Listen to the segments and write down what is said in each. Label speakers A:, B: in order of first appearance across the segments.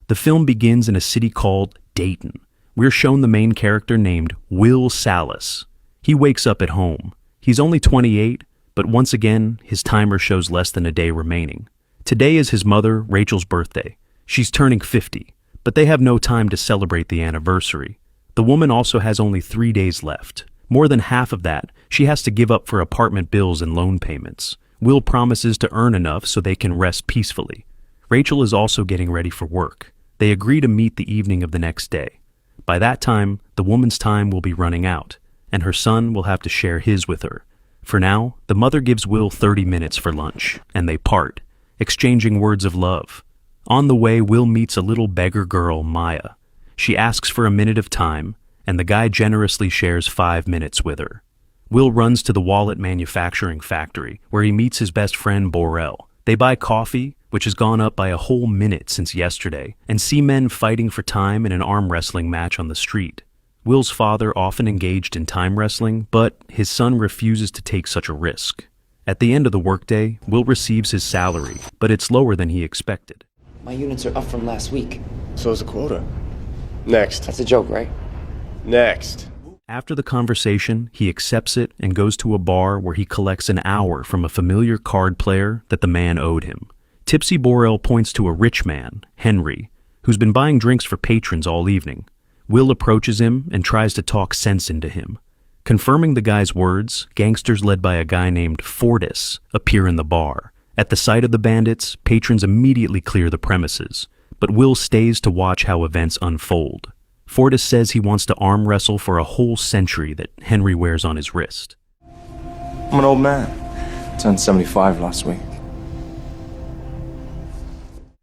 A: The film begins in a city called Dayton. We're shown the main character named Will Salas. He wakes up at home. He's only 28, but once again, his timer shows less than a day remaining. Today is his mother, Rachel's birthday. She's turning 50, but they have no time to celebrate the anniversary. The woman also has only 3 days left. More than half of that, she has to give up for apartment bills and loan payments. Will promises to earn enough so they can rest peacefully. Rachel is also getting ready for work. They agree to meet the evening of the next day. By that time, the woman's time will be running out, and her son will have to share his with her. For now, the mother gives Will 30 minutes for lunch, and they part, exchanging words of love. On the way, Will meets a little beggar girl, Maya. She asks for a minute of time, and the guy generously shares 5 minutes with her. Will runs to the wallet manufacturing factory, where he meets his best friend, Borel. They buy coffee, which has gone up by a whole minute since yesterday, and see men fighting for time in an arm wrestling match on the street. Will's father often engaged in time wrestling, but his son refuses to take such a risk. At the end of the workday, Will receives his salary, but it's lower than he expected.
B: My units are up from last week.
C: So is the quota. Next.
B: That's a joke, right?
C: Next.
A: After the conversation, he accepts it and goes to a bar where he collects an hour from a familiar card player that the man owed him. Tipsy Borel points to a rich man, Henry, who's been buying drinks for patrons all evening. Will approaches him and tries to talk sense into him. Confirming the guy's words, gangsters led by a guy named Fortis appear in the bar. At the sight of the bandits, patrons immediately clear the premises, but Will stays to watch how events unfold. Fortis says he wants to arm wrestle for a whole century that Henry wears on his wrist.
D: I'm an old man. Turned 75 last week.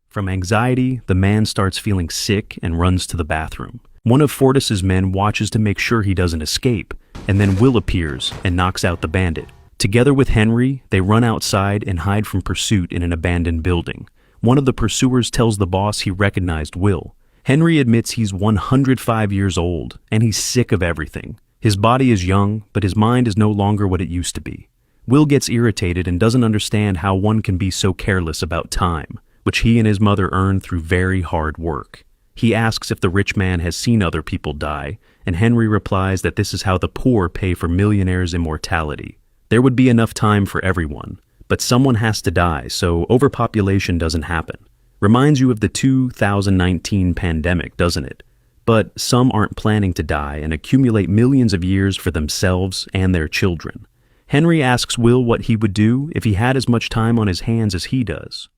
A: From anxiety, the man starts feeling sick and runs to the bathroom. One of Fortis's men watches to make sure he doesn't escape, and then Will appears and knocks out the bandit. Together with Henry, they run outside and hide from pursuit in an abandoned building. One of the pursuers tells the boss he recognized Will. Henry admits he's 105 years old, and he's sick of everything. His body is young, but his mind is no longer what it used to be. Will gets irritated and doesn't understand how one can be so careless about time, which he and his mother earned through very hard work. He asks if the rich man has seen other people die, and Henry replies that this is how the poor pay for millionaires' immortality. There would be enough time for everyone, but someone has to die, so overpopulation doesn't happen. Reminds you of the 2019 pandemic, doesn't it? But some aren't planning to die and accumulate millions of years for themselves and their children. Henry asks Will what he would do if he had as much time on his hands as he does.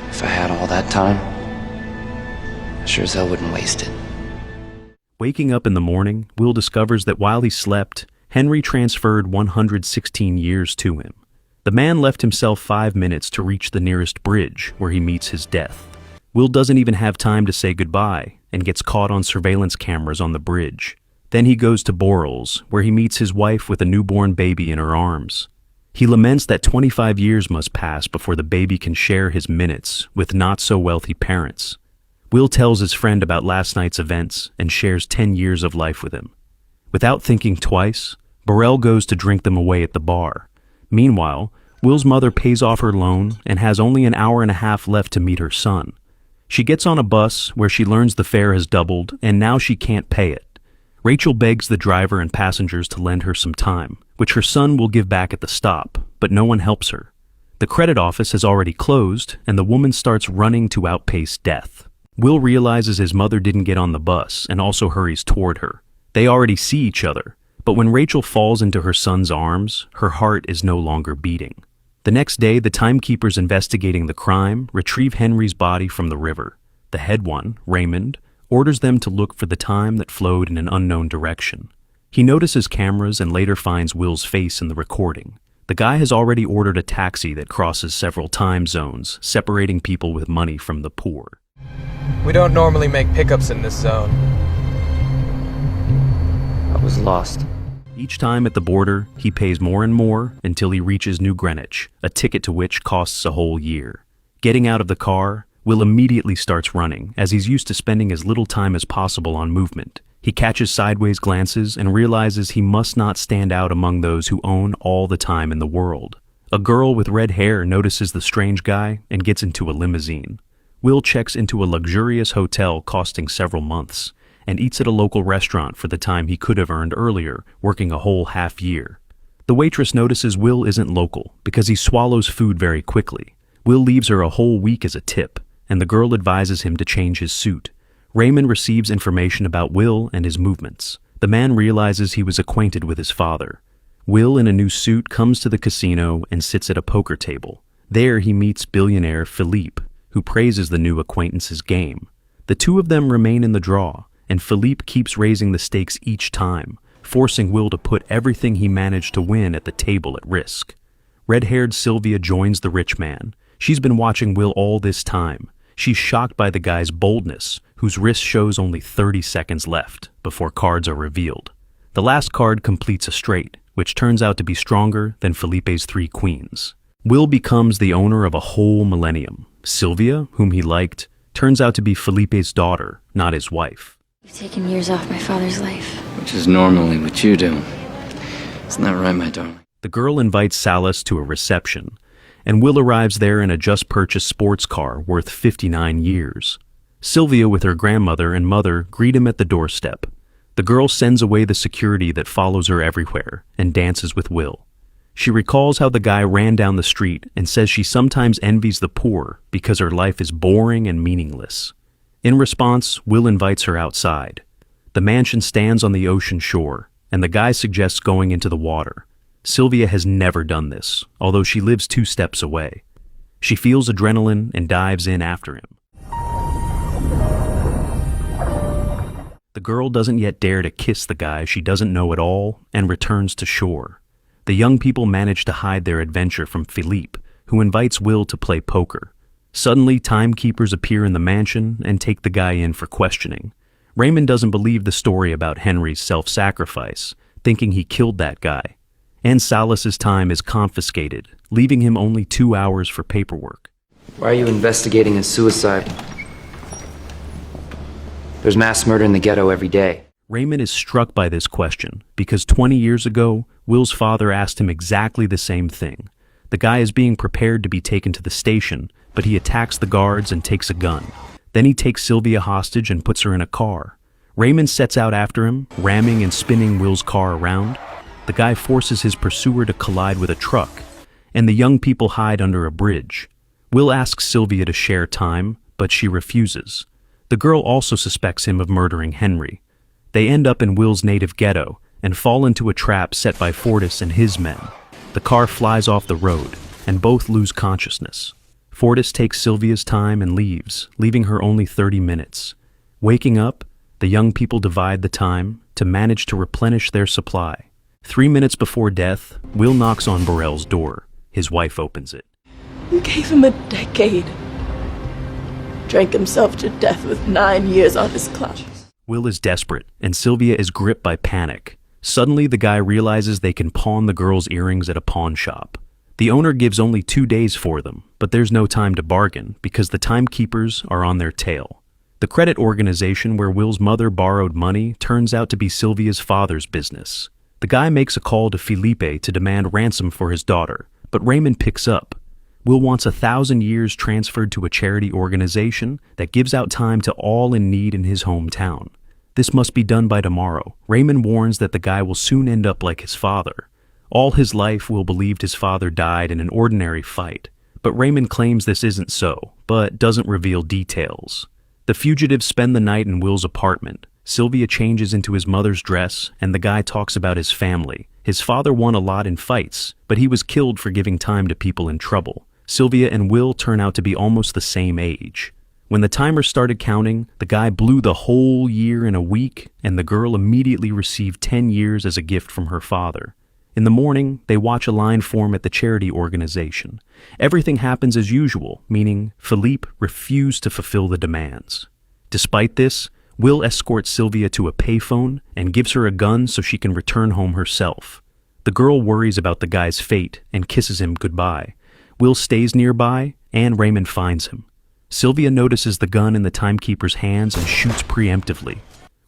B: If I had all that time, I sure as hell wouldn't waste it.
A: Waking up in the morning, Will discovers that while he slept, Henry transferred 116 years to him. The man left himself 5 minutes to reach the nearest bridge, where he meets his death. Will doesn't even have time to say goodbye, and gets caught on surveillance cameras on the bridge. Then he goes to Borel's, where he meets his wife with a newborn baby in her arms. He laments that 25 years must pass before the baby can share his minutes with not-so-wealthy parents. Will tells his friend about last night's events and shares 10 years of life with him. Without thinking twice, Borel goes to drink them away at the bar. Meanwhile, Will's mother pays off her loan and has only an hour and a half left to meet her son. She gets on a bus where she learns the fare has doubled and now she can't pay it. Rachel begs the driver and passengers to lend her some time, which her son will give back at the stop, but no one helps her. The credit office has already closed and the woman starts running to outpace death. Will realizes his mother didn't get on the bus and also hurries toward her. They already see each other. But when Rachel falls into her son's arms, her heart is no longer beating. The next day, the timekeepers investigating the crime retrieve Henry's body from the river. The head one, Raymond, orders them to look for the time that flowed in an unknown direction. He notices cameras and later finds Will's face in the recording. The guy has already ordered a taxi that crosses several time zones, separating people with money from the poor.
E: We don't normally make pickups in this zone.
B: I was lost.
A: Each time at the border, he pays more and more until he reaches New Greenwich, a ticket to which costs a whole year. Getting out of the car, Will immediately starts running, as he's used to spending as little time as possible on movement. He catches sideways glances and realizes he must not stand out among those who own all the time in the world. A girl with red hair notices the strange guy and gets into a limousine. Will checks into a luxurious hotel costing several months and eats at a local restaurant for the time he could have earned earlier, working a whole half year. The waitress notices Will isn't local because he swallows food very quickly. Will leaves her a whole week as a tip, and the girl advises him to change his suit. Raymond receives information about Will and his movements. The man realizes he was acquainted with his father. Will, in a new suit, comes to the casino and sits at a poker table. There he meets billionaire Philippe, who praises the new acquaintance's game. The two of them remain in the draw, and Philippe keeps raising the stakes each time, forcing Will to put everything he managed to win at the table at risk. Red-haired Sylvia joins the rich man. She's been watching Will all this time. She's shocked by the guy's boldness, whose wrist shows only 30 seconds left before cards are revealed. The last card completes a straight, which turns out to be stronger than Felipe's 3 queens. Will becomes the owner of a whole millennium. Sylvia, whom he liked, turns out to be Felipe's daughter, not his wife.
F: You've taken years off my father's life.
B: Which is normally what you do. Isn't that right, my darling?
A: The girl invites Salas to a reception, and Will arrives there in a just-purchased sports car worth 59 years. Sylvia, with her grandmother and mother, greet him at the doorstep. The girl sends away the security that follows her everywhere and dances with Will. She recalls how the guy ran down the street and says she sometimes envies the poor because her life is boring and meaningless. In response, Will invites her outside. The mansion stands on the ocean shore, and the guy suggests going into the water. Sylvia has never done this, although she lives 2 steps away. She feels adrenaline and dives in after him. The girl doesn't yet dare to kiss the guy she doesn't know at all and returns to shore. The young people manage to hide their adventure from Philippe, who invites Will to play poker. Suddenly, timekeepers appear in the mansion and take the guy in for questioning. Raymond doesn't believe the story about Henry's self-sacrifice, thinking he killed that guy. And Salas's time is confiscated, leaving him only 2 hours for paperwork.
G: Why are you investigating a suicide? There's mass murder in the ghetto every day.
A: Raymond is struck by this question because 20 years ago, Will's father asked him exactly the same thing. The guy is being prepared to be taken to the station, but he attacks the guards and takes a gun. Then he takes Sylvia hostage and puts her in a car. Raymond sets out after him, ramming and spinning Will's car around. The guy forces his pursuer to collide with a truck, and the young people hide under a bridge. Will asks Sylvia to share time, but she refuses. The girl also suspects him of murdering Henry. They end up in Will's native ghetto and fall into a trap set by Fortis and his men. The car flies off the road, and both lose consciousness. Fortis takes Sylvia's time and leaves, leaving her only 30 minutes. Waking up, the young people divide the time to manage to replenish their supply. 3 minutes before death, Will knocks on Burrell's door. His wife opens it.
H: You gave him a decade. Drank himself to death with 9 years on his clock.
A: Will is desperate, and Sylvia is gripped by panic. Suddenly, the guy realizes they can pawn the girl's earrings at a pawn shop. The owner gives only 2 days for them, but there's no time to bargain because the timekeepers are on their tail. The credit organization where Will's mother borrowed money turns out to be Sylvia's father's business. The guy makes a call to Felipe to demand ransom for his daughter, but Raymond picks up. Will wants 1,000 years transferred to a charity organization that gives out time to all in need in his hometown. This must be done by tomorrow. Raymond warns that the guy will soon end up like his father. All his life, Will believed his father died in an ordinary fight, but Raymond claims this isn't so, but doesn't reveal details. The fugitives spend the night in Will's apartment. Sylvia changes into his mother's dress, and the guy talks about his family. His father won a lot in fights, but he was killed for giving time to people in trouble. Sylvia and Will turn out to be almost the same age. When the timer started counting, the guy blew the whole year in a week, and the girl immediately received 10 years as a gift from her father. In the morning, they watch a line form at the charity organization. Everything happens as usual, meaning Philippe refused to fulfill the demands. Despite this, Will escorts Sylvia to a payphone and gives her a gun so she can return home herself. The girl worries about the guy's fate and kisses him goodbye. Will stays nearby, and Raymond finds him. Sylvia notices the gun in the timekeeper's hands and shoots preemptively.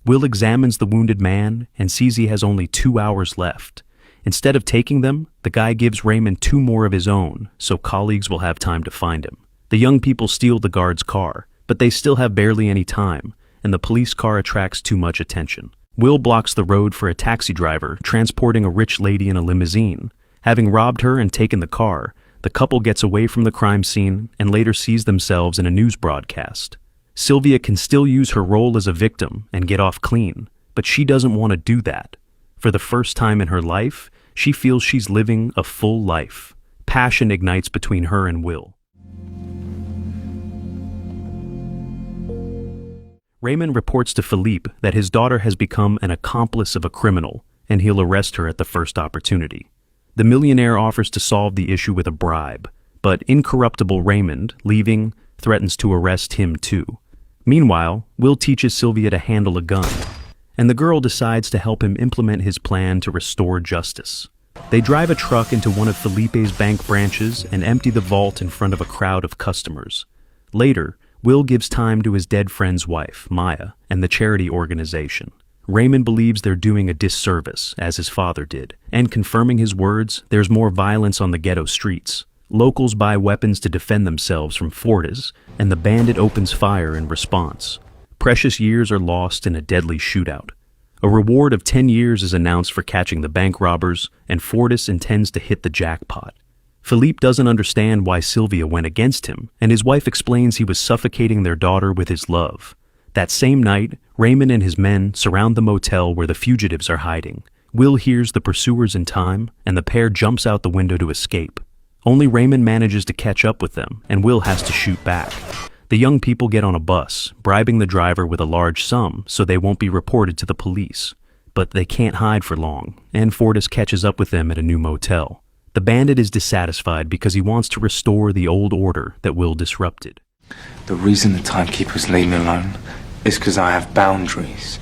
A: Will examines the wounded man and sees he has only 2 hours left. Instead of taking them, the guy gives Raymond 2 more of his own, so colleagues will have time to find him. The young people steal the guard's car, but they still have barely any time, and the police car attracts too much attention. Will blocks the road for a taxi driver transporting a rich lady in a limousine. Having robbed her and taken the car, the couple gets away from the crime scene and later sees themselves in a news broadcast. Sylvia can still use her role as a victim and get off clean, but she doesn't want to do that. For the first time in her life, she feels she's living a full life. Passion ignites between her and Will. Raymond reports to Philippe that his daughter has become an accomplice of a criminal, and he'll arrest her at the first opportunity. The millionaire offers to solve the issue with a bribe, but incorruptible Raymond, leaving, threatens to arrest him too. Meanwhile, Will teaches Sylvia to handle a gun, and the girl decides to help him implement his plan to restore justice. They drive a truck into one of Felipe's bank branches and empty the vault in front of a crowd of customers. Later, Will gives time to his dead friend's wife, Maya, and the charity organization. Raymond believes they're doing a disservice, as his father did, and confirming his words, there's more violence on the ghetto streets. Locals buy weapons to defend themselves from Fortis, and the bandit opens fire in response. Precious years are lost in a deadly shootout. A reward of 10 years is announced for catching the bank robbers, and Fortis intends to hit the jackpot. Philippe doesn't understand why Sylvia went against him, and his wife explains he was suffocating their daughter with his love. That same night, Raymond and his men surround the motel where the fugitives are hiding. Will hears the pursuers in time, and the pair jumps out the window to escape. Only Raymond manages to catch up with them, and Will has to shoot back. The young people get on a bus, bribing the driver with a large sum so they won't be reported to the police. But they can't hide for long, and Fortis catches up with them at a new motel. The bandit is dissatisfied because he wants to restore the old order that Will disrupted.
D: The reason the timekeepers leave me alone is because I have boundaries.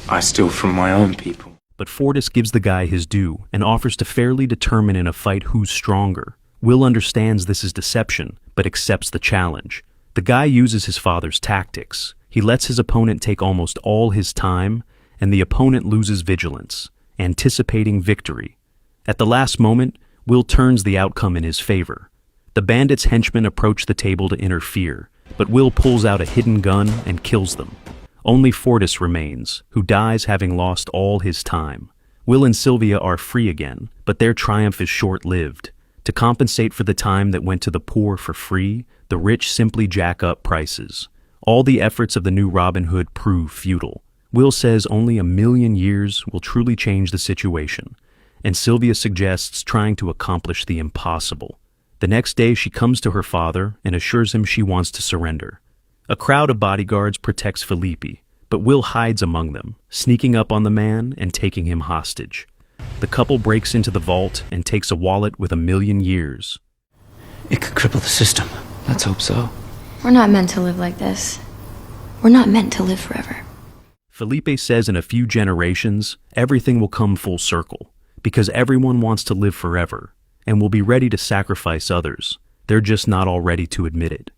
D: I steal from my own people.
A: But Fortis gives the guy his due and offers to fairly determine in a fight who's stronger. Will understands this is deception, but accepts the challenge. The guy uses his father's tactics. He lets his opponent take almost all his time, and the opponent loses vigilance, anticipating victory. At the last moment, Will turns the outcome in his favor. The bandits' henchmen approach the table to interfere, but Will pulls out a hidden gun and kills them. Only Fortis remains, who dies having lost all his time. Will and Sylvia are free again, but their triumph is short-lived. To compensate for the time that went to the poor for free, the rich simply jack up prices. All the efforts of the new Robin Hood prove futile. Will says only 1,000,000 years will truly change the situation, and Sylvia suggests trying to accomplish the impossible. The next day she comes to her father and assures him she wants to surrender. A crowd of bodyguards protects Felipe, but Will hides among them, sneaking up on the man and taking him hostage. The couple breaks into the vault and takes a wallet with 1,000,000 years.
I: It could cripple the system.
G: Let's hope so.
F: We're not meant to live like this. We're not meant to live forever.
A: Felipe says in a few generations, everything will come full circle, because everyone wants to live forever, and will be ready to sacrifice others. They're just not all ready to admit it.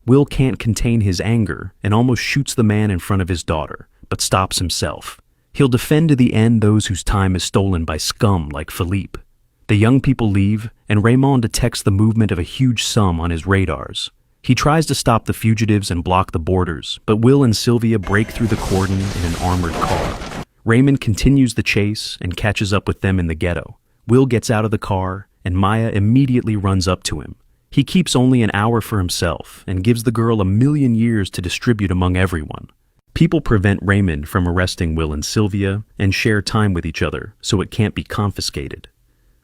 A: Will can't contain his anger and almost shoots the man in front of his daughter, but stops himself. He'll defend to the end those whose time is stolen by scum like Philippe. The young people leave, and Raymond detects the movement of a huge sum on his radars. He tries to stop the fugitives and block the borders, but Will and Sylvia break through the cordon in an armored car. Raymond continues the chase and catches up with them in the ghetto. Will gets out of the car, and Maya immediately runs up to him. He keeps only an hour for himself and gives the girl 1,000,000 years to distribute among everyone. People prevent Raymond from arresting Will and Sylvia and share time with each other so it can't be confiscated.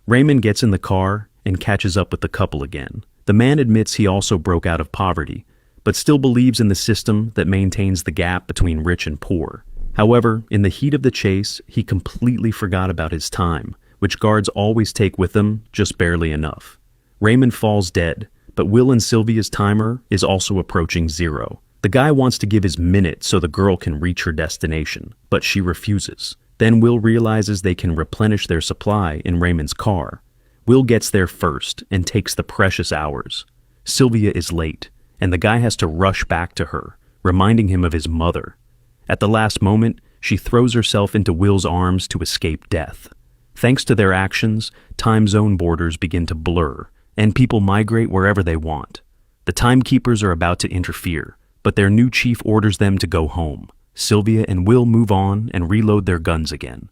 A: Raymond gets in the car and catches up with the couple again. The man admits he also broke out of poverty, but still believes in the system that maintains the gap between rich and poor. However, in the heat of the chase, he completely forgot about his time, which guards always take with them, just barely enough. Raymond falls dead, but Will and Sylvia's timer is also approaching 0. The guy wants to give his minute so the girl can reach her destination, but she refuses. Then Will realizes they can replenish their supply in Raymond's car. Will gets there first and takes the precious hours. Sylvia is late, and the guy has to rush back to her, reminding him of his mother. At the last moment, she throws herself into Will's arms to escape death. Thanks to their actions, time zone borders begin to blur, and people migrate wherever they want. The timekeepers are about to interfere, but their new chief orders them to go home. Sylvia and Will move on and reload their guns again.